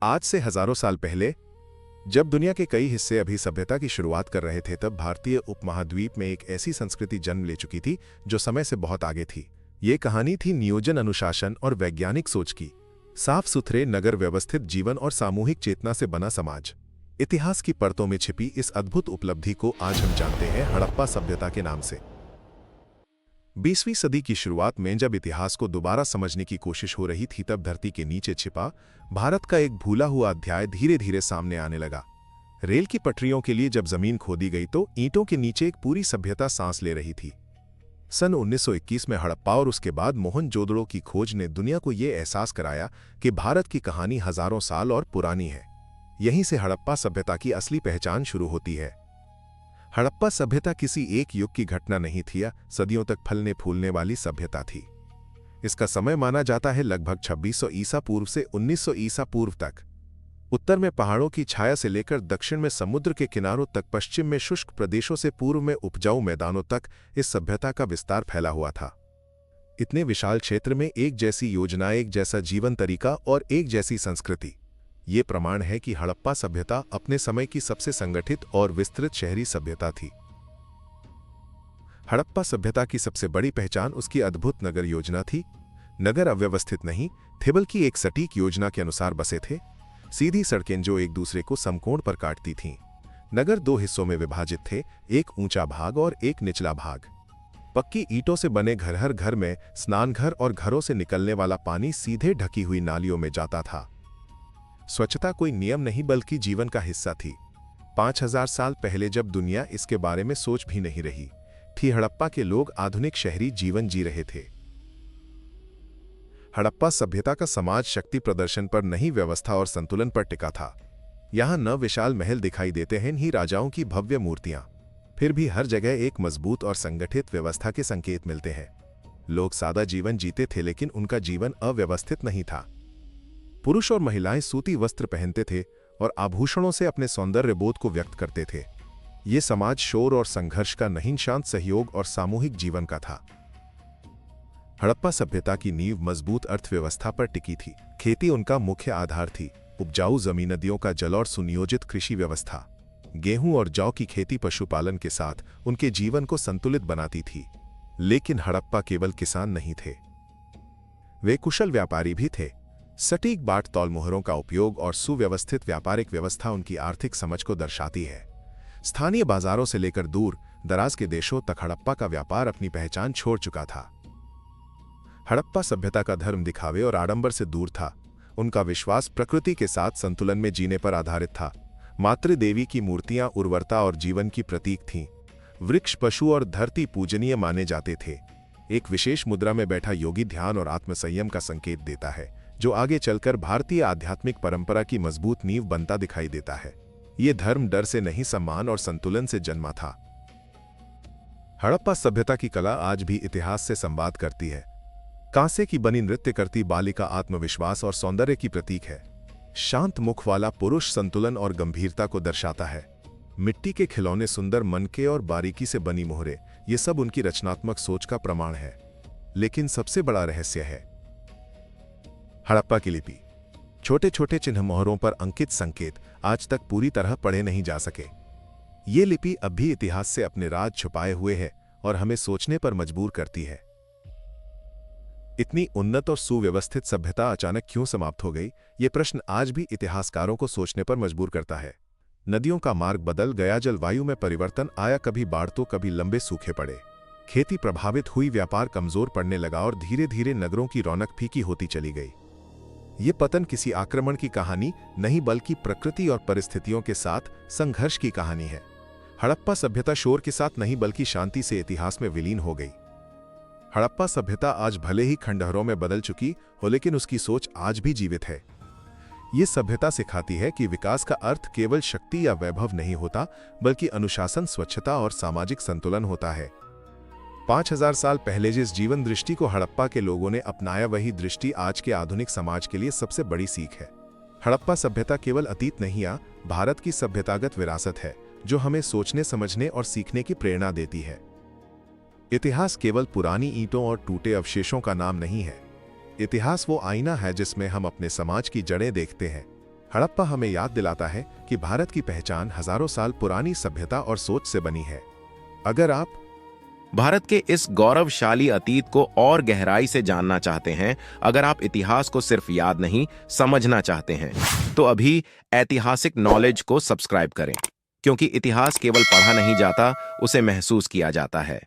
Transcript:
आज से हजारों साल पहले जब दुनिया के कई हिस्से अभी सभ्यता की शुरुआत कर रहे थे, तब भारतीय उपमहाद्वीप में एक ऐसी संस्कृति जन्म ले चुकी थी जो समय से बहुत आगे थी। ये कहानी थी नियोजन, अनुशासन और वैज्ञानिक सोच की। साफ सुथरे नगर, व्यवस्थित जीवन और सामूहिक चेतना से बना समाज। इतिहास की परतों में छिपी इस अद्भुत उपलब्धि को आज हम जानते हैं हड़प्पा सभ्यता के नाम से। 20वीं सदी की शुरुआत में जब इतिहास को दोबारा समझने की कोशिश हो रही थी, तब धरती के नीचे छिपा भारत का एक भूला हुआ अध्याय धीरे धीरे सामने आने लगा। रेल की पटरियों के लिए जब जमीन खोदी गई तो ईंटों के नीचे एक पूरी सभ्यता सांस ले रही थी। सन 1921 में हड़प्पा और उसके बाद मोहनजोदड़ो की खोज ने दुनिया को यह एहसास कराया कि भारत की कहानी हजारों साल और पुरानी है। यहीं से हड़प्पा सभ्यता की असली पहचान शुरू होती है। हड़प्पा सभ्यता किसी एक युग की घटना नहीं थी, या सदियों तक फलने फूलने वाली सभ्यता थी। इसका समय माना जाता है लगभग 2600 ईसा पूर्व से 1900 ईसा पूर्व तक। उत्तर में पहाड़ों की छाया से लेकर दक्षिण में समुद्र के किनारों तक, पश्चिम में शुष्क प्रदेशों से पूर्व में उपजाऊ मैदानों तक इस सभ्यता का विस्तार फैला हुआ था। इतने विशाल क्षेत्र में एक जैसी योजना, एक जैसा जीवन तरीका और एक जैसी संस्कृति। ये प्रमाण है कि हड़प्पा सभ्यता अपने समय की सबसे संगठित और विस्तृत शहरी सभ्यता थी। हड़प्पा सभ्यता की सबसे बड़ी पहचान उसकी अद्भुत नगर योजना थी। नगर अव्यवस्थित नहीं थे, बल्कि एक सटीक योजना के अनुसार बसे थे। सीधी सड़कें जो एक दूसरे को समकोण पर काटती थीं। नगर दो हिस्सों में विभाजित थे, एक ऊंचा भाग और एक निचला भाग। पक्की ईंटों से बने घर, हर घर में स्नानघर और घरों से निकलने वाला पानी सीधे ढकी हुई नालियों में जाता था। स्वच्छता कोई नियम नहीं, बल्कि जीवन का हिस्सा थी। 5000 साल पहले जब दुनिया इसके बारे में सोच भी नहीं रही थी, हड़प्पा के लोग आधुनिक शहरी जीवन जी रहे थे। हड़प्पा सभ्यता का समाज शक्ति प्रदर्शन पर नहीं, व्यवस्था और संतुलन पर टिका था। यहां न विशाल महल दिखाई देते हैं, ही राजाओं की भव्य मूर्तियां। फिर भी हर जगह एक मजबूत और संगठित व्यवस्था के संकेत मिलते हैं। लोग सादा जीवन जीते थे, लेकिन उनका जीवन अव्यवस्थित नहीं था। पुरुष और महिलाएं सूती वस्त्र पहनते थे और आभूषणों से अपने सौंदर्य बोध को व्यक्त करते थे। ये समाज शोर और संघर्ष का नहीं, शांत सहयोग और सामूहिक जीवन का था। हड़प्पा सभ्यता की नींव मजबूत अर्थव्यवस्था पर टिकी थी। खेती उनका मुख्य आधार थी। उपजाऊ जमीन, नदियों का जल और सुनियोजित कृषि व्यवस्था। गेहूं और जौ की खेती पशुपालन के साथ उनके जीवन को संतुलित बनाती थी। लेकिन हड़प्पा केवल किसान नहीं थे, वे कुशल व्यापारी भी थे। सटीक बाट तौल मोहरों का उपयोग और सुव्यवस्थित व्यापारिक व्यवस्था उनकी आर्थिक समझ को दर्शाती है। स्थानीय बाजारों से लेकर दूर दराज के देशों तक हड़प्पा का व्यापार अपनी पहचान छोड़ चुका था। हड़प्पा सभ्यता का धर्म दिखावे और आडंबर से दूर था। उनका विश्वास प्रकृति के साथ संतुलन में जीने पर आधारित था। मातृ देवी की मूर्तियां उर्वरता और जीवन की प्रतीक थीं। वृक्ष, पशु और धरती पूजनीय माने जाते थे। एक विशेष मुद्रा में बैठा योगी ध्यान और आत्मसंयम का संकेत देता है, जो आगे चलकर भारतीय आध्यात्मिक परंपरा की मजबूत नींव बनता दिखाई देता है। यह धर्म डर से नहीं, सम्मान और संतुलन से जन्मा था। हड़प्पा सभ्यता की कला आज भी इतिहास से संवाद करती है। कांसे की बनी नृत्य करती बालिका आत्मविश्वास और सौंदर्य की प्रतीक है। शांत मुख वाला पुरुष संतुलन और गंभीरता को दर्शाता है। मिट्टी के खिलौने, सुंदर मनके और बारीकी से बनी मोहरें, ये सब उनकी रचनात्मक सोच का प्रमाण है। लेकिन सबसे बड़ा रहस्य है हड़प्पा की लिपि। छोटे छोटे चिन्ह, मोहरों पर अंकित संकेत आज तक पूरी तरह पढ़े नहीं जा सके। ये लिपि अब भी इतिहास से अपने राज छुपाए हुए है और हमें सोचने पर मजबूर करती है। इतनी उन्नत और सुव्यवस्थित सभ्यता अचानक क्यों समाप्त हो गई? ये प्रश्न आज भी इतिहासकारों को सोचने पर मजबूर करता है। नदियों का मार्ग बदल गया, जलवायु में परिवर्तन आया, कभी बाढ़ तो कभी लंबे सूखे पड़े। खेती प्रभावित हुई, व्यापार कमजोर पड़ने लगा और धीरे धीरे नगरों की रौनक फीकी होती चली गई। ये पतन किसी आक्रमण की कहानी नहीं, बल्कि प्रकृति और परिस्थितियों के साथ संघर्ष की कहानी है। हड़प्पा सभ्यता शोर के साथ नहीं, बल्कि शांति से इतिहास में विलीन हो गई। हड़प्पा सभ्यता आज भले ही खंडहरों में बदल चुकी हो, लेकिन उसकी सोच आज भी जीवित है। ये सभ्यता सिखाती है कि विकास का अर्थ केवल शक्ति या वैभव नहीं होता, बल्कि अनुशासन, स्वच्छता और सामाजिक संतुलन होता है। 5000 साल पहले जिस जीवन दृष्टि को हड़प्पा के लोगों ने अपनाया, वही दृष्टि आज के आधुनिक समाज के लिए सबसे बड़ी सीख है। हड़प्पा सभ्यता केवल अतीत नहीं, या भारत की सभ्यतागत विरासत है, जो हमें सोचने, समझने और सीखने की प्रेरणा देती है। इतिहास केवल पुरानी ईंटों और टूटे अवशेषों का नाम नहीं है। इतिहास वो आईना है जिसमें हम अपने समाज की जड़ें देखते हैं। हड़प्पा हमें याद दिलाता है कि भारत की पहचान हजारों साल पुरानी सभ्यता और सोच से बनी है। अगर आप भारत के इस गौरवशाली अतीत को और गहराई से जानना चाहते हैं, अगर आप इतिहास को सिर्फ याद नहीं समझना चाहते हैं, तो अभी ऐतिहासिक नॉलेज को सब्सक्राइब करें, क्योंकि इतिहास केवल पढ़ा नहीं जाता, उसे महसूस किया जाता है।